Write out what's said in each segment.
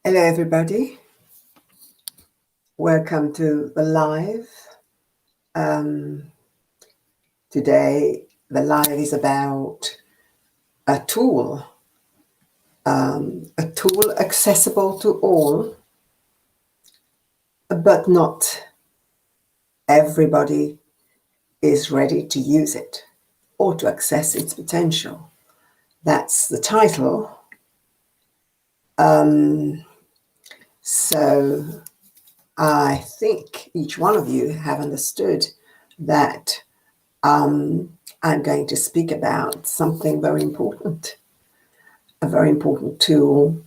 Hello, everybody. Welcome to the live. Today, the live is about a tool accessible to all, but not everybody is ready to use it or to access its potential. That's the title. So I think each one of you have understood that I'm going to speak about something very important, a very important tool.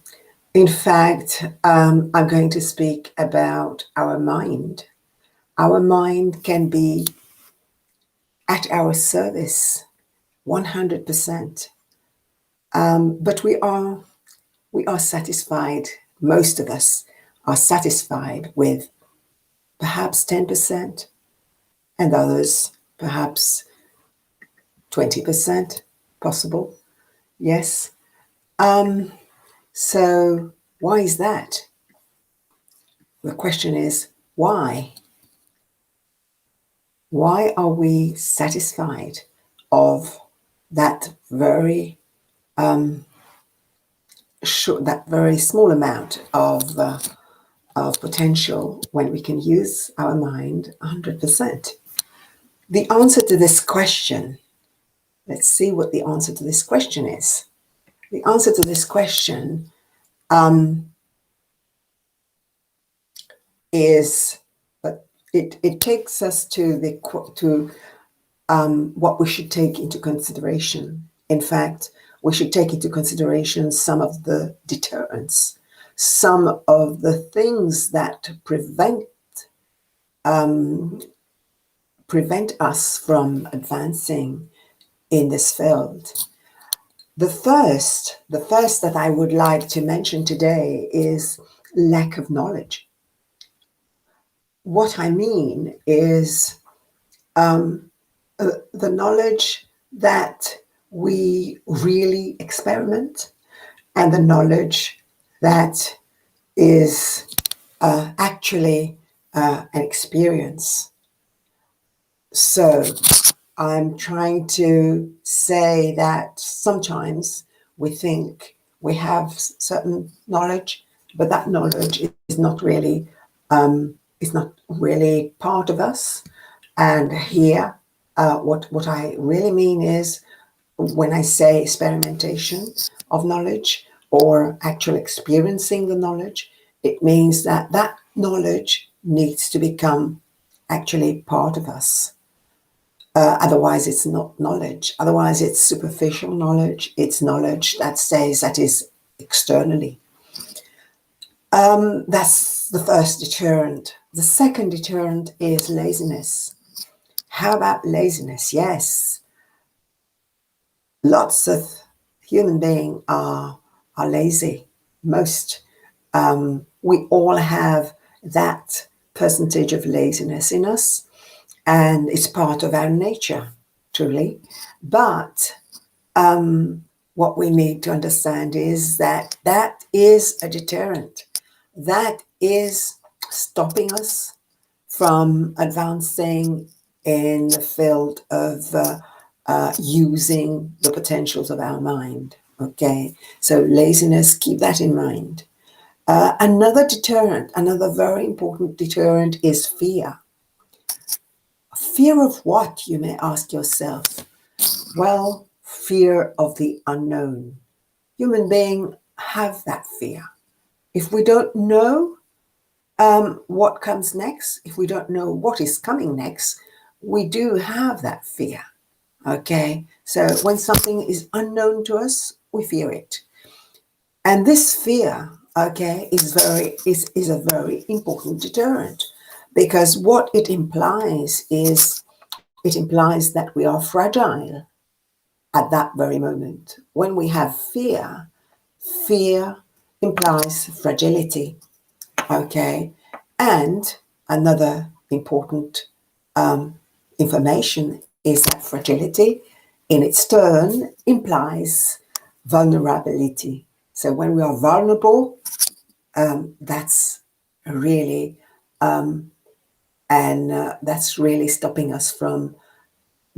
In fact, I'm going to speak about our mind. Our mind can be at our service 100%, but we are satisfied. Most of us are satisfied with perhaps 10%, and others perhaps 20% possible. Yes. So why is that? The question is, why? Why are we satisfied of that very that very small amount of potential when we can use our mind 100%? The answer to this question, let's see what the answer to this question is. The answer to this question is, it takes us to what we should take into consideration. In fact, we should take into consideration some of the deterrents, some of the things that prevent us from advancing in this field. The first that I would like to mention today is lack of knowledge. What I mean is the knowledge that we really experiment and the knowledge that is actually an experience. So I'm trying to say that sometimes we think we have certain knowledge, but that knowledge is not really part of us. And here, what I really mean is, when I say experimentation of knowledge or actual experiencing the knowledge, it means that that knowledge needs to become actually part of us. Otherwise, it's not knowledge. Otherwise, it's superficial knowledge. It's knowledge that stays, that is externally. That's the first deterrent. The second deterrent is laziness. How about laziness? Yes. Lots of human beings are lazy. Most. We all have that percentage of laziness in us, and it's part of our nature, truly. But what we need to understand is that that is a deterrent. That is stopping us from advancing in the field of using the potentials of our mind. Okay, so laziness, keep that in mind. Another deterrent, another very important deterrent, is fear. Fear of what, you may ask yourself? Well, fear of the unknown. Human beings have that fear. If we don't know what comes next, if we don't know what is coming next, we do have that fear. Okay, so when something is unknown to us, we fear it. And this fear, okay, is a very important deterrent, because what it implies is, it implies that we are fragile at that very moment. When we have fear, fear implies fragility. Okay, and another important information is that fragility, in its turn, implies vulnerability. So when we are vulnerable, that's really that's really stopping us from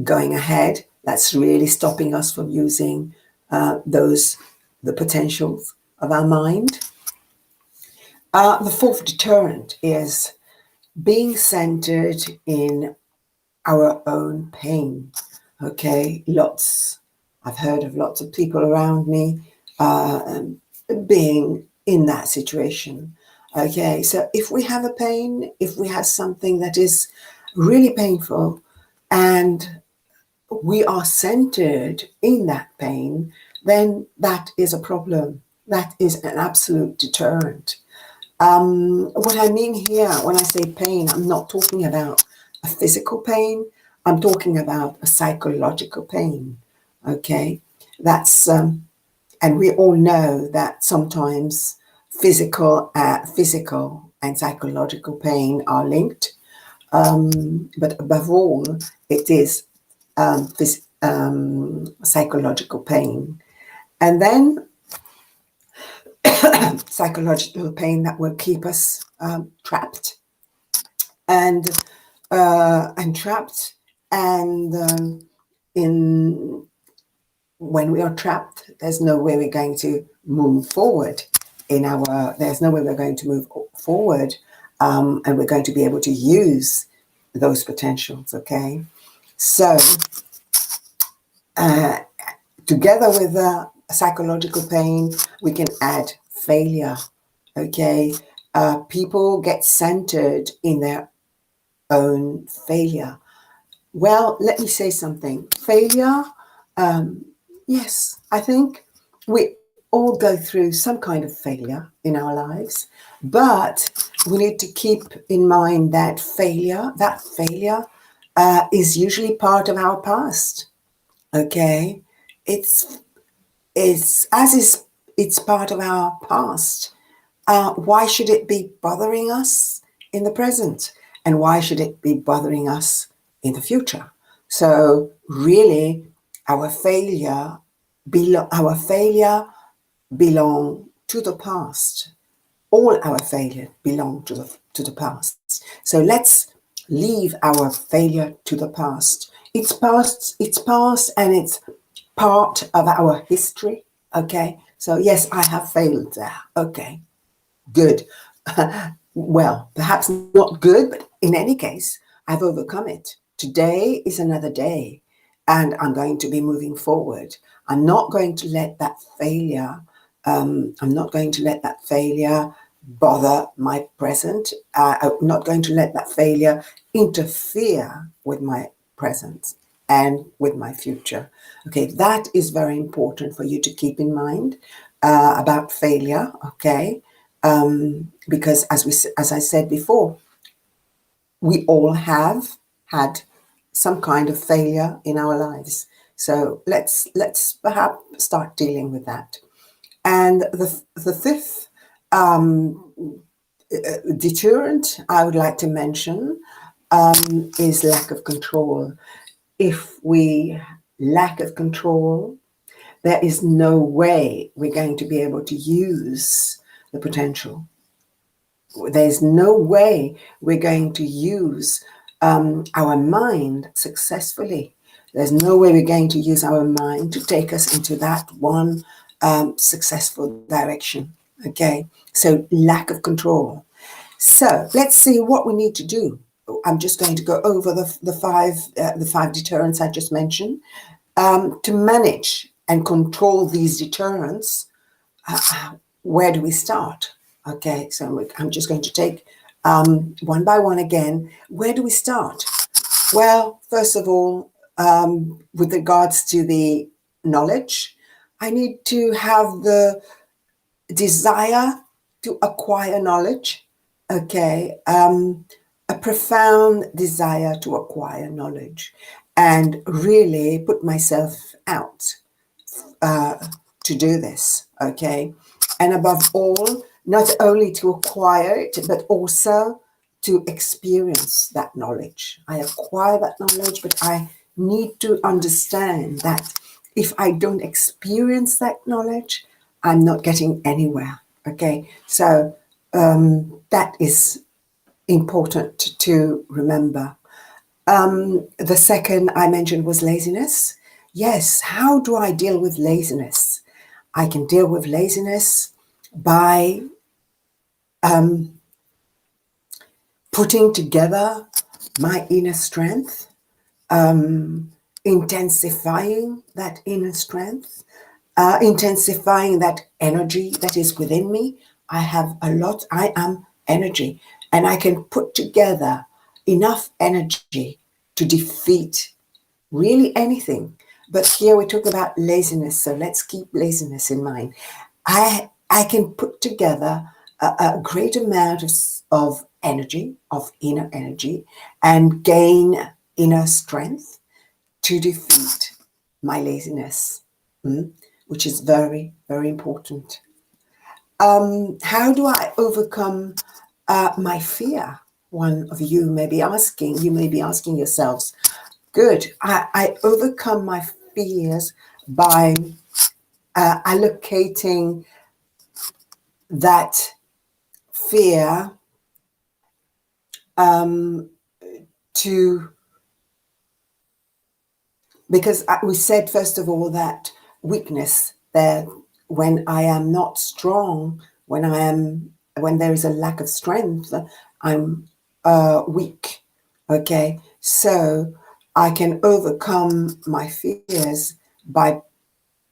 going ahead. That's really stopping us from using the potentials of our mind. The fourth deterrent is being centered in our own pain. Okay, I've heard of lots of people around me being in that situation. Okay, so if we have a pain, if we have something that is really painful and we are centered in that pain, then that is a problem. That is an absolute deterrent. What I mean here when I say pain, I'm not talking about a physical pain. I'm talking about a psychological pain. Okay, that's and we all know that sometimes physical and psychological pain are linked. But above all, it is psychological pain, and then psychological pain that will keep us trapped and trapped, and in when we are trapped, there's no way we're going to move forward. There's no way we're going to move forward, and we're going to be able to use those potentials. Okay, so together with psychological pain, we can add failure. Okay, people get centered in their own failure. Well, let me say something. Failure, yes, I think we all go through some kind of failure in our lives, but we need to keep in mind that failure is usually part of our past. Okay, it's it's part of our past. Why should it be bothering us in the present? And why should it be bothering us in the future? So really, our failure belong to the past. All our failure belong to the past. So let's leave our failure to the past. It's past, and it's part of our history. Okay. So yes, I have failed there. Okay. Good. Well, perhaps not good, but in any case, I've overcome it. Today is another day, and I'm going to be moving forward. I'm not going to let that failure. I'm not going to let that failure bother my present. I'm not going to let that failure interfere with my present and with my future. Okay, that is very important for you to keep in mind about failure. Okay. Because as I said before, we all have had some kind of failure in our lives. So let's perhaps start dealing with that. And the fifth deterrent I would like to mention is lack of control. If we lack of control, there is no way we're going to be able to use the potential. There's no way we're going to use our mind successfully. There's no way we're going to use our mind to take us into that one successful direction. Okay, so lack of control. So let's see what we need to do. I'm just going to go over the five deterrents I just mentioned. To manage and control these deterrents, where do we start? Okay, so I'm just going to take one by one again. Where do we start? Well, first of all, with regards to the knowledge, I need to have the desire to acquire knowledge. Okay, a profound desire to acquire knowledge and really put myself out to do this. Okay, and above all, not only to acquire it, but also to experience that knowledge. I acquire that knowledge, but I need to understand that if I don't experience that knowledge, I'm not getting anywhere. Okay, so That is important to remember. The second I mentioned was laziness. Yes, how do I deal with laziness? I can deal with laziness by putting together my inner strength, intensifying that inner strength, intensifying that energy that is within me. I have a lot, I am energy, and I can put together enough energy to defeat really anything. But here we talk about laziness, so let's keep laziness in mind. I can put together a great amount of energy, of inner energy, and gain inner strength to defeat my laziness, which is very, very important. How do I overcome my fear? One of you may be asking yourselves, good, I overcome my fears by allocating that fear to, because we said, first of all, that weakness there, when I am not strong, when there is a lack of strength, I'm weak. Okay, so I can overcome my fears by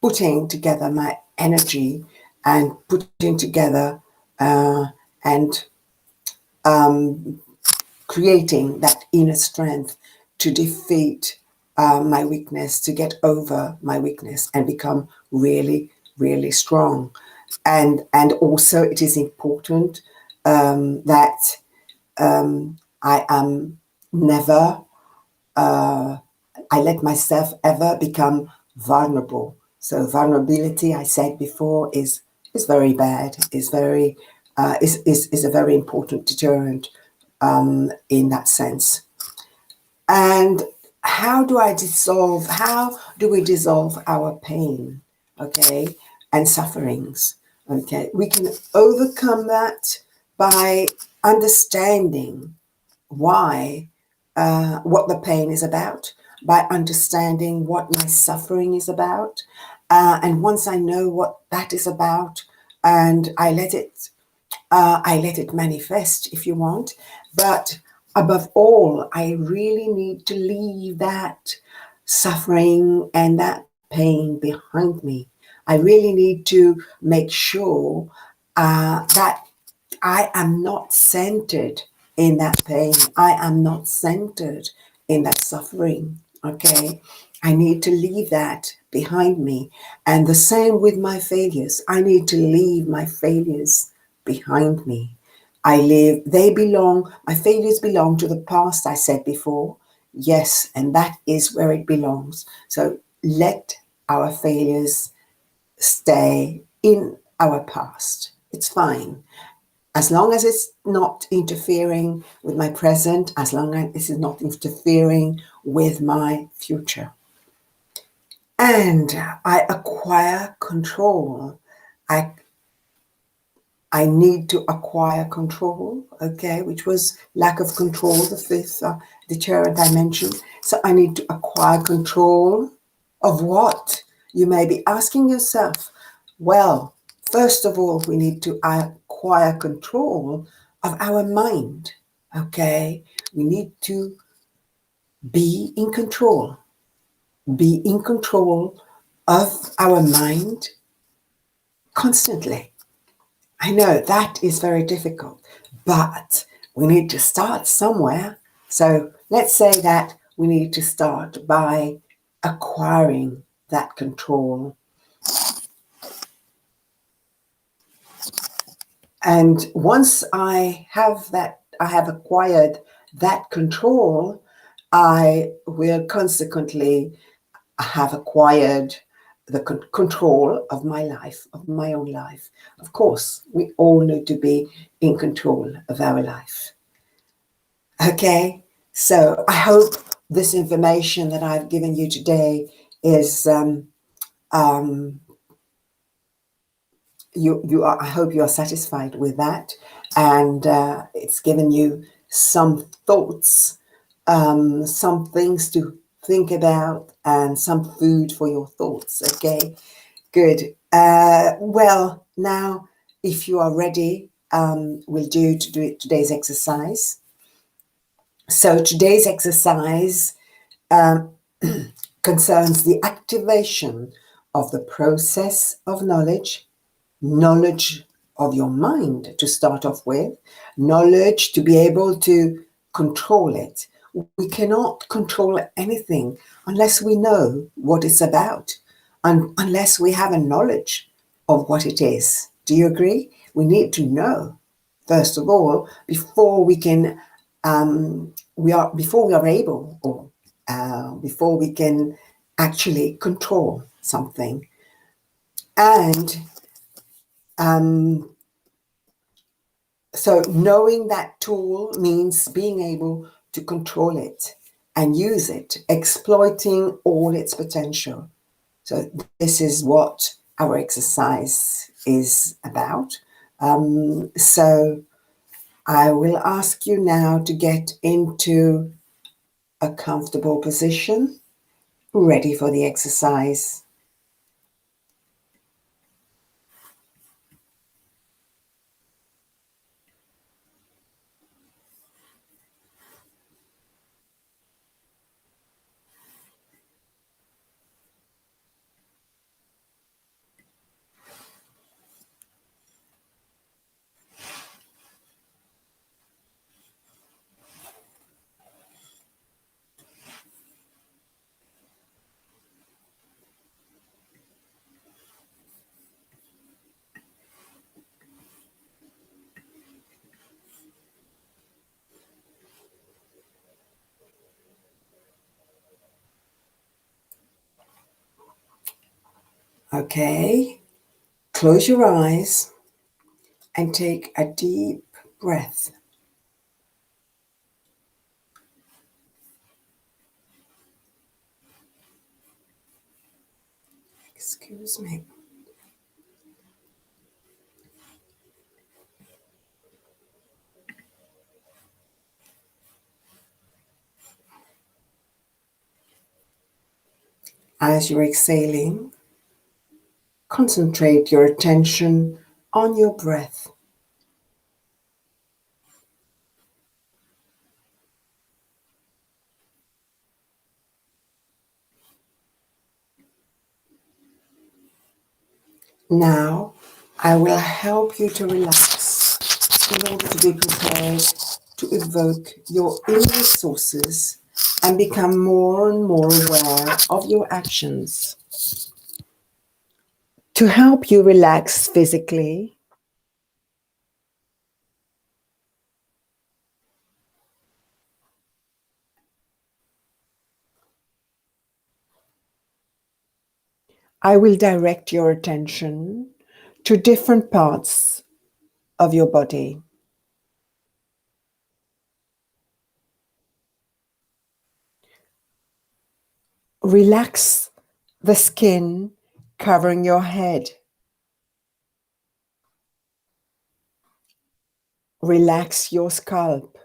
putting together my energy and putting together and creating that inner strength to defeat my weakness, to get over my weakness and become really, really strong. And also it is important that I am never, I let myself ever become vulnerable. So vulnerability, I said before, is very bad, is very is a very important deterrent in that sense. And how do we dissolve our pain, okay, and sufferings? Okay, we can overcome that by understanding why, what the pain is about, by understanding what my suffering is about. And once I know what that is about, and I let it manifest, if you want. But above all, I really need to leave that suffering and that pain behind me. I really need to make sure that I am not centered in that pain. I am not centered in that suffering. Okay. I need to leave that behind me. And the same with my failures. I need to leave my failures behind me. My failures belong to the past, I said before. Yes, and that is where it belongs. So let our failures stay in our past. It's fine. As long as it's not interfering with my present, as long as it is not interfering with my future. And I acquire control. I need to acquire control, okay, which was lack of control, the fifth deterrent I mentioned. So I need to acquire control of what? You may be asking yourself, well, first of all, we need to acquire control of our mind, okay? We need to be in control of our mind constantly. I know that is very difficult, but we need to start somewhere. So let's say that we need to start by acquiring that control. And once I have acquired that control, I will consequently have acquired the control of my life, of my own life. Of course, we all need to be in control of our life. Okay, so I hope this information that I've given you today is I hope you are satisfied with that. and it's given you some thoughts, some things to think about, and some food for your thoughts. Okay, good. Well, now, if you are ready, we'll do today's exercise. So today's exercise um, concerns the activation of the process of knowledge, knowledge of your mind to start off with, knowledge to be able to control it. We cannot control anything unless we know what it's about, and unless we have a knowledge of what it is. Do you agree? We need to know, first of all, before we can, before we are able, or before we can actually control something. And so knowing that tool means being able to control it and use it, exploiting all its potential. So this is what our exercise is about. So I will ask you now to get into a comfortable position, ready for the exercise. Okay, close your eyes and take a deep breath. Excuse me. As you're exhaling, concentrate your attention on your breath. Now, I will help you to relax in order to be prepared to evoke your inner sources and become more and more aware of your actions. To help you relax physically, I will direct your attention to different parts of your body. Relax the skin covering your head. Relax your scalp.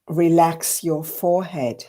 Relax your forehead.